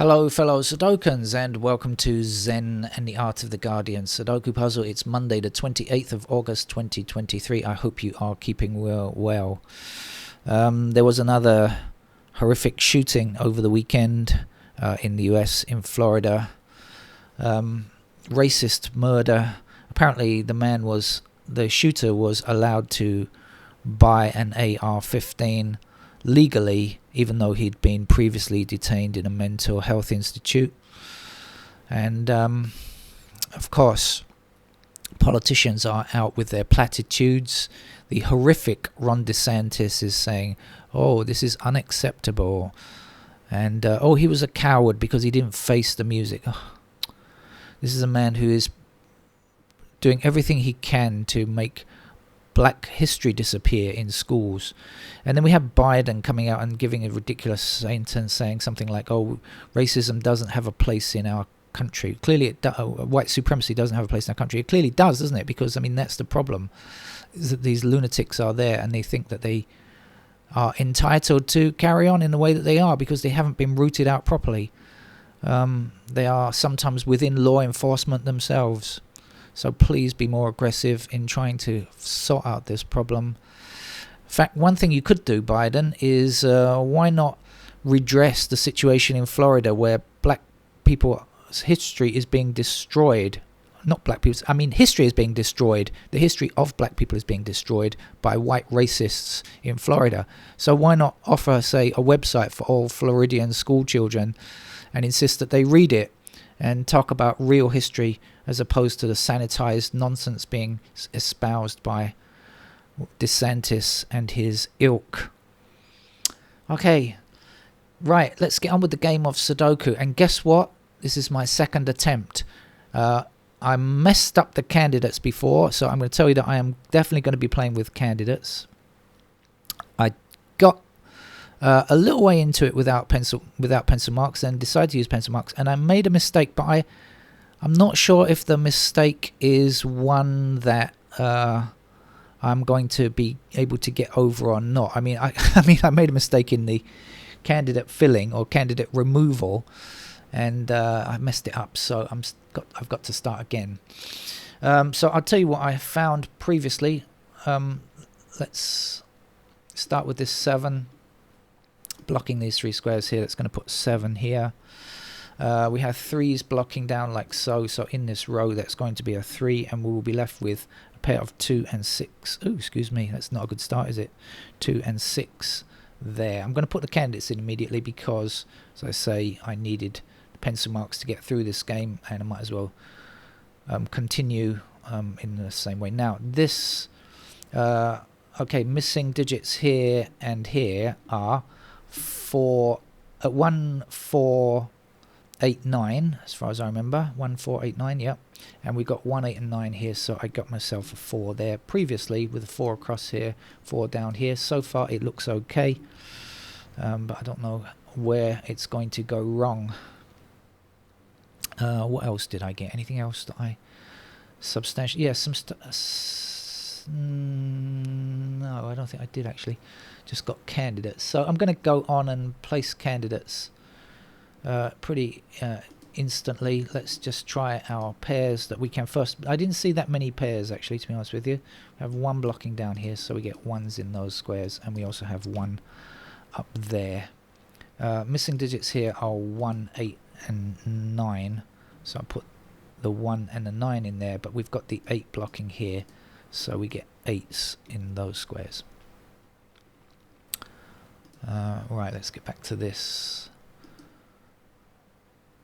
Hello fellow Sudokans and welcome to Zen and the Art of the Guardian Sudoku Puzzle. It's Monday the 28th of August 2023. I hope you are keeping well. There was another horrific shooting over the weekend in the US, in Florida. Racist murder. Apparently the shooter was allowed to buy an AR-15 legally, even though he'd been previously detained in a mental health institute. And of course, politicians are out with their platitudes. The horrific Ron DeSantis is saying, oh, this is unacceptable. And he was a coward because he didn't face the music. Oh, this is a man who is doing everything he can to make black history disappear in schools. And then we have Biden coming out and giving a ridiculous sentence saying something like, oh, racism doesn't have a place in our country. Clearly white supremacy doesn't have a place in our country. It clearly does, doesn't it? Because that's the problem, is that these lunatics are there and they think that they are entitled to carry on in the way that they are because they haven't been rooted out properly. They are sometimes within law enforcement themselves. So please be more aggressive in trying to sort out this problem. In fact, one thing you could do, Biden, is why not redress the situation in Florida where black people's history is being destroyed. Not black people's, history is being destroyed. The history of black people is being destroyed by white racists in Florida. So why not offer, say, a website for all Floridian school children and insist that they read it and talk about real history as opposed to the sanitized nonsense being espoused by DeSantis and his ilk. Okay, right, let's get on with the game of Sudoku. And guess what? This is my second attempt. I messed up the candidates before, so I'm going to tell you that I am definitely going to be playing with candidates. I got a little way into it without pencil marks and decided to use pencil marks, and I made a mistake, but I'm not sure if the mistake is one that I'm going to be able to get over or not. I made a mistake in the candidate filling or candidate removal, and I messed it up, so I've got to start again. So I'll tell you what I found previously. Let's start with this 7. Blocking these 3 squares here, that's going to put 7 here. We have 3s blocking down like so. So in this row, that's going to be a 3, and we will be left with a pair of 2 and 6. Oh, excuse me, that's not a good start, is it? 2 and 6 there. I'm going to put the candidates in immediately because, as I say, I needed the pencil marks to get through this game, and I might as well continue in the same way. Now, this, missing digits here and here are 1, 4, 8, 9, as far as I remember. 1, 4, 8, 9, yep. And we got 1, 8, and 9 here, so I got myself a 4 there previously with a 4 across here, 4 down here. So far it looks okay, but I don't know where it's going to go wrong. What else did I get? Anything else that I substantially... Yeah, some no, I don't think I did actually. Just got candidates. So I'm going to go on and place candidates pretty instantly. Let's just try our pairs that we can first. I didn't see that many pairs actually, to be honest with you. We have 1 blocking down here, so we get 1s in those squares, and we also have 1 up there. Missing digits here are 1, 8, and 9. So I put the 1 and the 9 in there, but we've got the 8 blocking here, so we get 8s in those squares. Right, let's get back to this.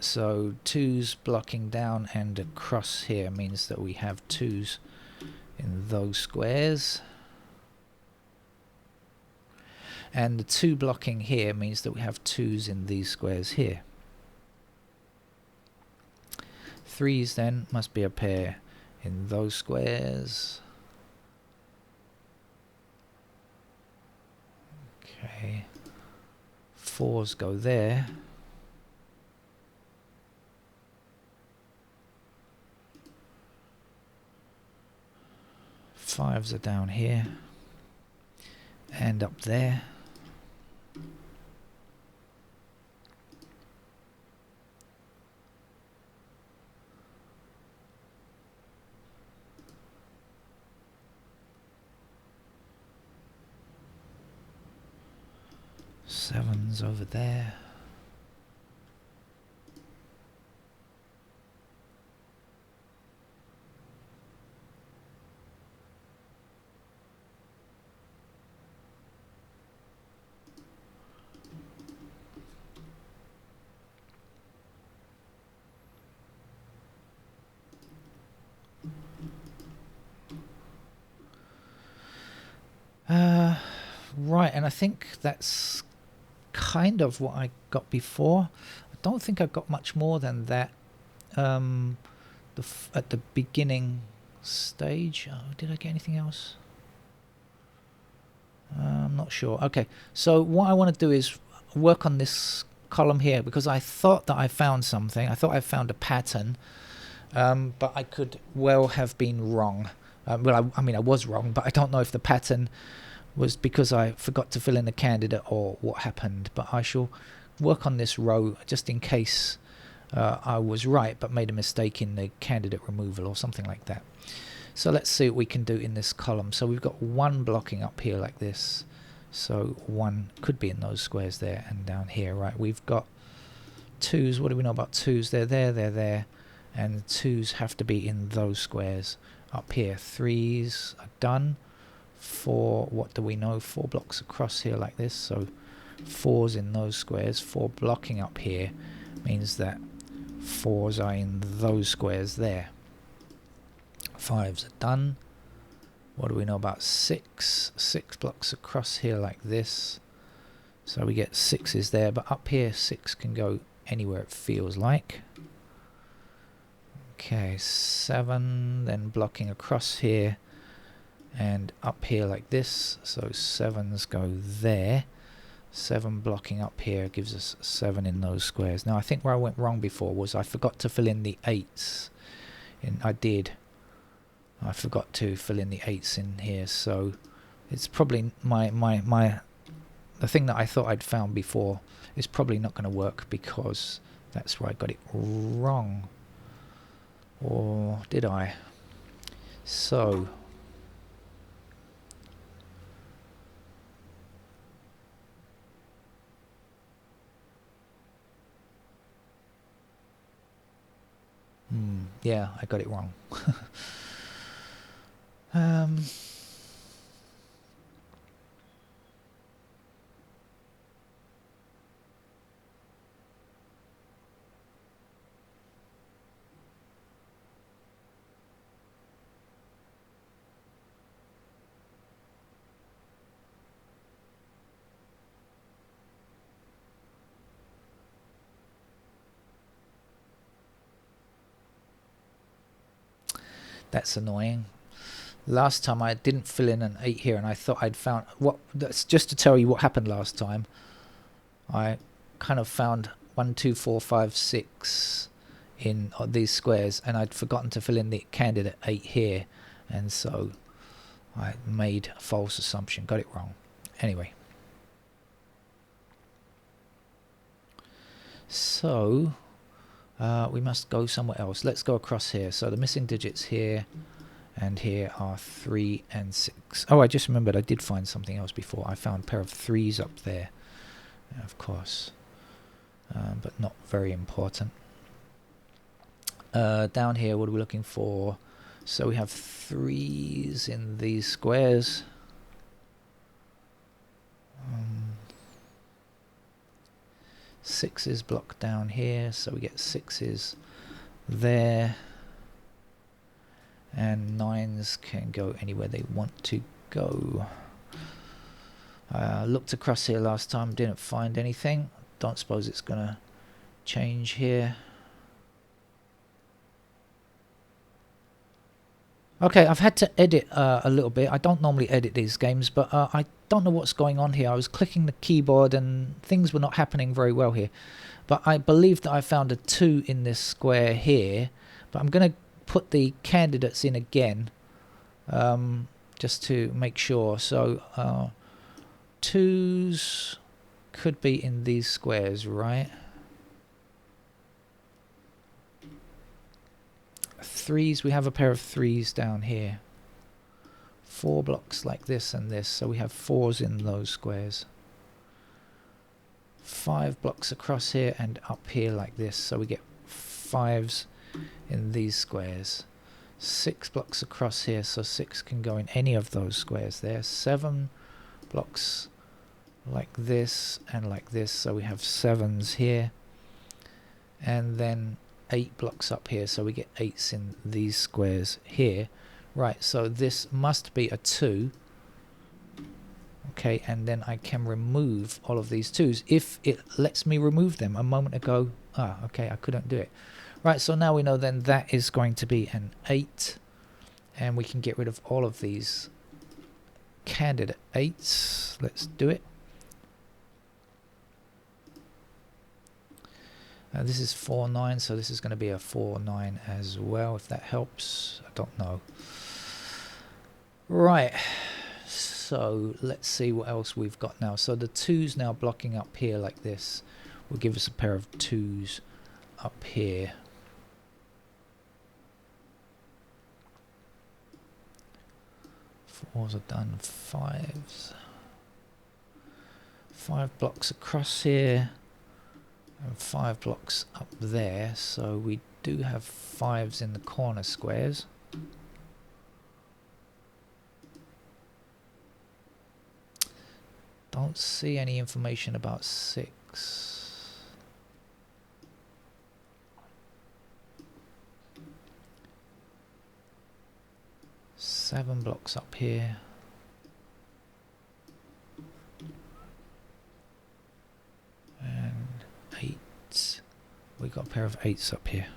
So 2s blocking down and across here means that we have 2s in those squares. And the 2 blocking here means that we have 2s in these squares here. 3s then must be a pair in those squares. Okay, 4s go there. 5s are down here and up there. 7's over there. Right, and I think that's kind of what I got before. I don't think I got much more than that at the beginning stage. Oh, did I get anything else? I'm not sure. Okay, so what I want to do is work on this column here, because I thought that I found something. I thought I found a pattern, but I could well have been wrong. Well, I mean, I was wrong, but I don't know if the pattern was because I forgot to fill in the candidate or what happened. But I shall work on this row just in case I was right but made a mistake in the candidate removal or something like that. So let's see what we can do in this column. So we've got 1 blocking up here like this. So 1 could be in those squares there and down here, right? We've got 2's. What do we know about 2's? They're there. And 2's have to be in those squares up here. 3's are done. 4, what do we know? 4 blocks across here like this. So 4's in those squares. 4 blocking up here means that 4's are in those squares there. 5's are done. What do we know about 6? 6 blocks across here like this. So we get 6's there, but up here 6 can go anywhere it feels like. Okay, 7 then blocking across here and up here like this. So 7's go there. 7 blocking up here gives us 7 in those squares. Now I think where I went wrong before was I forgot to fill in the 8's. I forgot to fill in the 8's in here, so it's probably the thing that I thought I'd found before is probably not going to work, because that's where I got it wrong. Or did I? So yeah, I got it wrong. That's annoying. Last time I didn't fill in an 8 here, and I thought I'd found that's just to tell you what happened last time. I kind of found 1, 2, 4, 5, 6 in these squares, and I'd forgotten to fill in the candidate 8 here, and so I made a false assumption, got it wrong. Anyway, so we must go somewhere else. Let's go across here. So the missing digits here and here are 3 and 6. Oh, I just remembered I did find something else before. I found a pair of 3's up there, of course, but not very important. Down here, what are we looking for? So we have 3's in these squares. 6's blocked down here, so we get 6's there. And 9's can go anywhere they want to go. Looked across here last time, didn't find anything. Don't suppose it's gonna change here. Okay, I've had to edit a little bit. I don't normally edit these games, but I don't know what's going on here. I was clicking the keyboard and things were not happening very well here. But I believe that I found a 2 in this square here. But I'm going to put the candidates in again, just to make sure. So 2's could be in these squares, right? 3's, we have a pair of 3's down here. 4 blocks like this and this, so we have 4's in those squares. 5 blocks across here and up here like this, so we get 5s in these squares. 6 blocks across here, so 6 can go in any of those squares there. 7 blocks like this and like this, so we have 7s here, and then 8 blocks up here, so we get 8s in these squares here. Right, so this must be a 2. Okay, and then I can remove all of these 2s if it lets me remove them. A moment ago, okay, I couldn't do it. Right, so now we know then that is going to be an 8, and we can get rid of all of these candidate 8s. Let's do it. This is 4, 9, so this is going to be a 4, 9 as well, if that helps. I don't know. Right, so let's see what else we've got now. So the 2's now blocking up here like this will give us a pair of 2's up here. Fours are done. 5s. 5 blocks across here and 5 blocks up there, so we do have 5s in the corner squares. Don't see any information about 6. 7 blocks up here. And 8. We got a pair of 8s up here.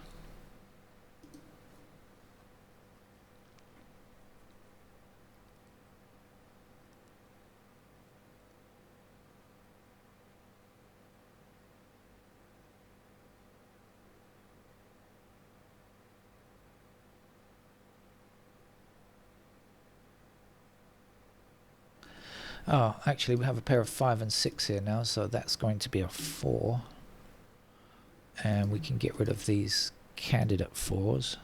Oh, actually we have a pair of 5 and 6 here now, so that's going to be a 4. And we can get rid of these candidate 4s.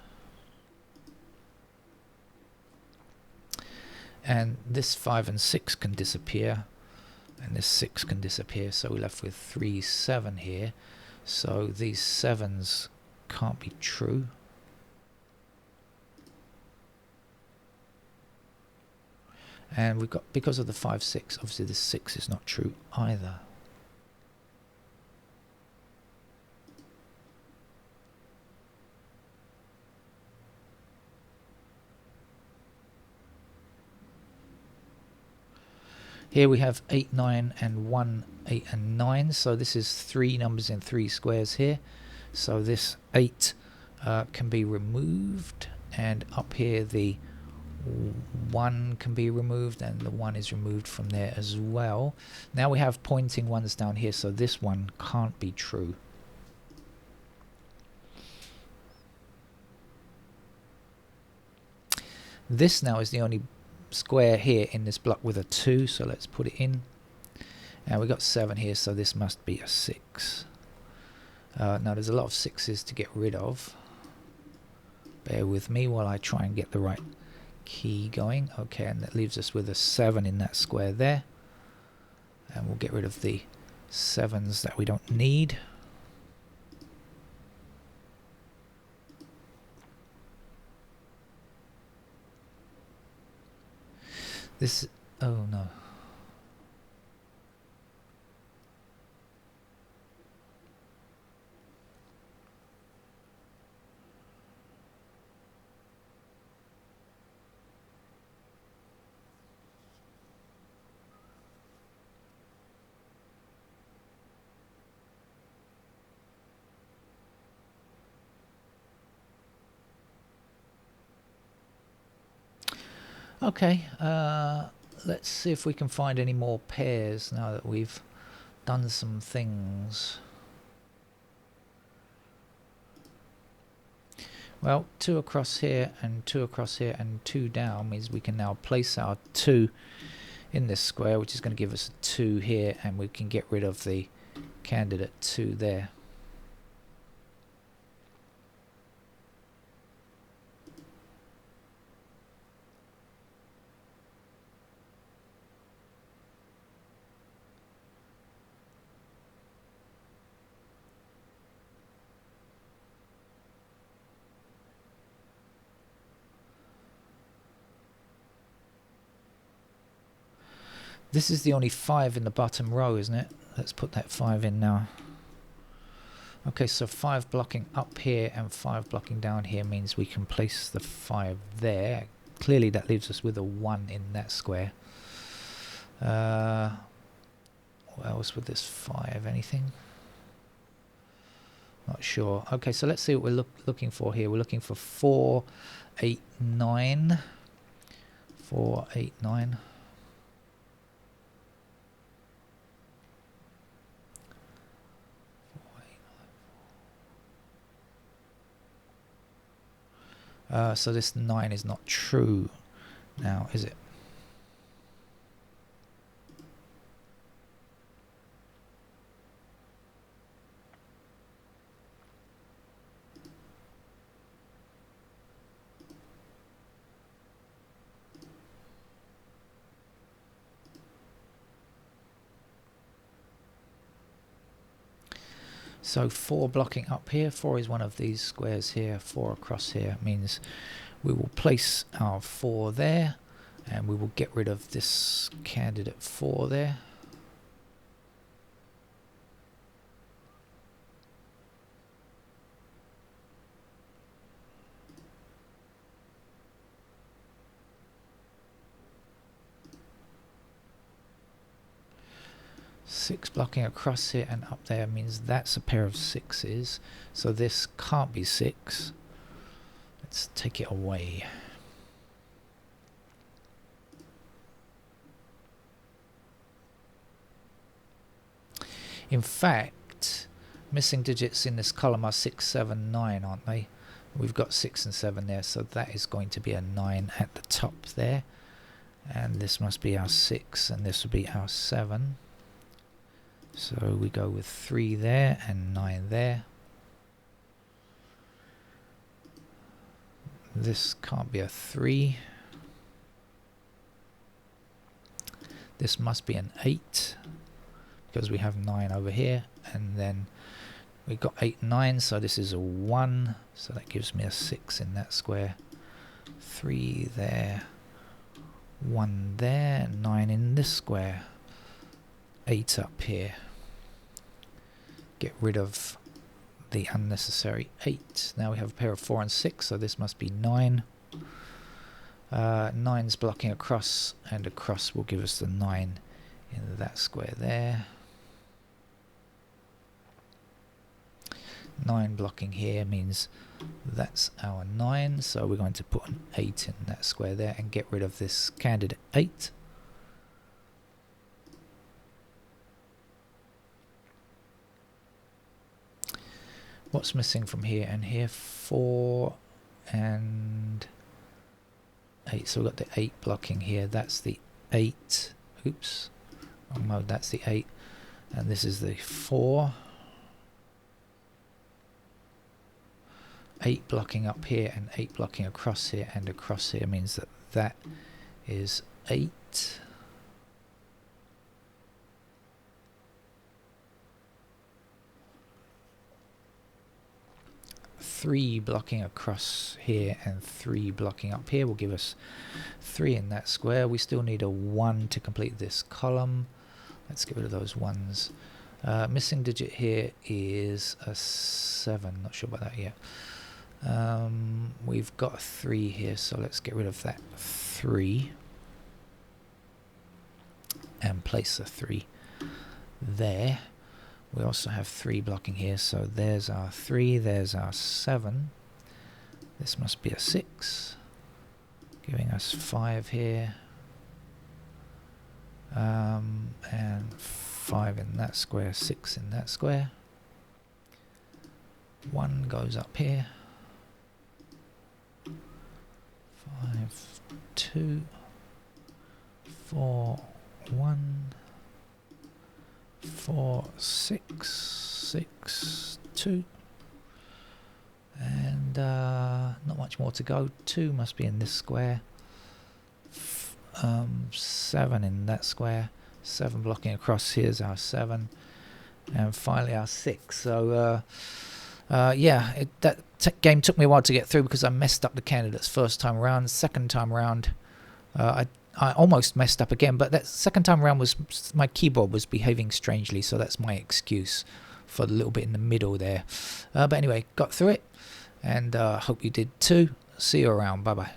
And this 5 and 6 can disappear, and this 6 can disappear, so we're left with 3, 7 here. So these 7s can't be true. And we've got, because of the 5, 6, obviously this 6 is not true either. Here we have 8, 9 and 1, 8 and 9, so this is 3 numbers in 3 squares here. So this 8 can be removed, and up here the 1 can be removed, and the 1 is removed from there as well. Now we have pointing 1s down here, so this 1 can't be true. This now is the only square here in this block with a 2, so let's put it in. And we got 7 here, so this must be a 6. Now there's a lot of 6s to get rid of. Bear with me while I try and get the right key going. Okay, and that leaves us with a 7 in that square there. And we'll get rid of the 7s that we don't need. This, oh no. Okay, let's see if we can find any more pairs now that we've done some things. Well, 2 across here and 2 across here and 2 down means we can now place our 2 in this square, which is going to give us a 2 here, and we can get rid of the candidate 2 there. This is the only 5 in the bottom row, isn't it? Let's put that 5 in now. Okay, so 5 blocking up here and 5 blocking down here means we can place the 5 there. Clearly that leaves us with a 1 in that square. What else with this 5? Anything? Not sure. Okay, so let's see what we're looking for here. We're looking for 4, 8, 9. 4, 8, 9. So this 9 is not true now, is it? So 4 blocking up here, 4 is one of these squares here, 4 across here means we will place our 4 there and we will get rid of this candidate 4 there. Six blocking across here and up there means that's a pair of 6s, so this can't be 6. Let's take it away. In fact, missing digits in this column are 6, 7, 9, aren't they? We've got 6 and 7 there, so that is going to be a 9 at the top there, and this must be our 6 and this will be our 7. So we go with 3 there and 9 there. This can't be a 3. This must be an 8 because we have 9 over here, and then we've got 8 and 9, so this is a 1, so that gives me a 6 in that square. 3 there, 1 there, 9 in this square. 8 up here. Get rid of the unnecessary 8. Now we have a pair of 4 and 6, so this must be 9. 9's blocking across, and across will give us the 9 in that square there. 9 blocking here means that's our 9, so we're going to put an 8 in that square there and get rid of this candidate 8. What's missing from here and here? 4 and 8. So we've got the 8 blocking here. That's the 8. Oops. Wrong mode. That's the 8. And this is the 4. 8 blocking up here and 8 blocking across here and across here means that that is 8. 3 blocking across here and 3 blocking up here will give us 3 in that square. We still need a 1 to complete this column. Let's get rid of those 1s. Missing digit here is a 7. Not sure about that yet. We've got a 3 here, so let's get rid of that 3 and place a 3 there. We also have 3 blocking here, so there's our 3, there's our 7. This must be a 6, giving us 5 here, and 5 in that square, 6 in that square. 1 goes up here. 5, 2, 4, 1. 4, 6, 6, 2, and not much more to go. 2 must be in this square. 7 in that square. 7 blocking across. Here's our 7, and finally our 6. So yeah, that game took me a while to get through because I messed up the candidates first time around. Second time around, I I almost messed up again, but that second time around was my keyboard was behaving strangely, so that's my excuse for the little bit in the middle there. But anyway, got through it, and hope you did too. See you around. Bye bye.